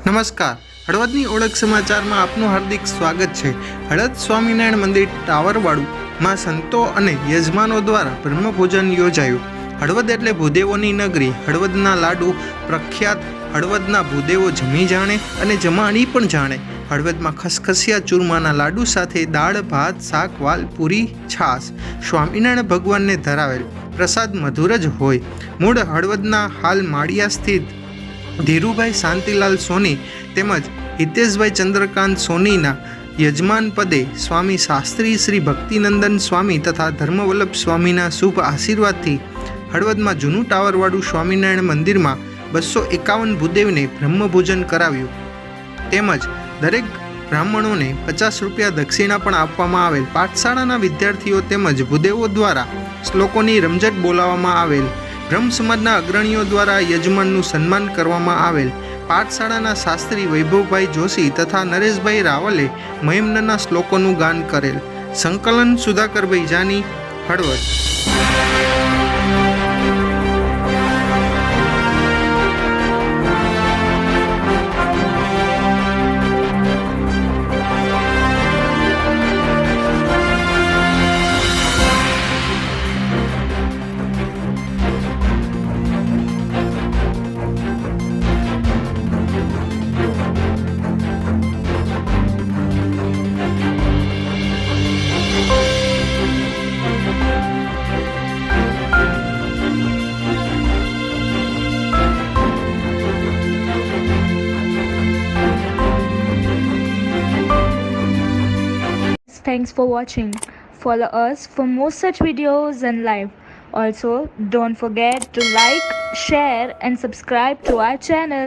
નમસ્કાર, હળવદની ઓળખ સમાચારમાં આપનું હાર્દિક સ્વાગત છે। હળવદ સ્વામિનારાયણ મંદિર ટાવરવાળું માં સંતો અને યજમાનો દ્વારા બ્રહ્મભોજન યોજાયું। હળવદ એટલે ભૂદેવોની નગરી। હળવદના લાડુ પ્રખ્યાત। હળવદના ભૂદેવો જમી જાણે અને જમાડી પણ જાણે। હળવદમાં ખસખસિયા ચૂરમાના લાડુ સાથે દાળ ભાત શાક વાલ પૂરી છાશ સ્વામિનારાયણ ભગવાનને ધરાવેલ પ્રસાદ મધુર જ હોય। મૂળ હળવદના હાલ માળિયા સ્થિત ધીરુભાઈ શાંતિલાલ સોની તેમજ હિતેશભાઈ ચંદ્રકાંત સોનીના યજમાન પદે સ્વામી શાસ્ત્રી શ્રી ભક્તિનંદન સ્વામી તથા ધર્મવલ્લભ સ્વામીના શુભ આશીર્વાદથી હળવદમાં જૂનું ટાવરવાળું સ્વામિનારાયણ મંદિરમાં 251 ભૂદેવને બ્રહ્મભોજન કરાવ્યું તેમજ દરેક બ્રાહ્મણોને 50 રૂપિયા દક્ષિણા પણ આપવામાં આવેલ। પાઠશાળાના વિદ્યાર્થીઓ તેમજ ભૂદેવો દ્વારા શ્લોકોની રમઝટ બોલાવવામાં આવેલ। બ્રહ્મ સમાજના અગ્રણીઓ દ્વારા યજમાનનું સન્માન કરવામાં આવેલ। પાઠશાળાના શાસ્ત્રી વૈભવભાઈ જોશી તથા નરેશભાઈ રાવલે મહિમ્નના શ્લોકોનું ગાન કરેલ। સંકલન Sudhakarbhai Jani, Halvad. Thanks for watching. Follow us for more such videos and live. Also, don't forget to like, share and subscribe to our channel.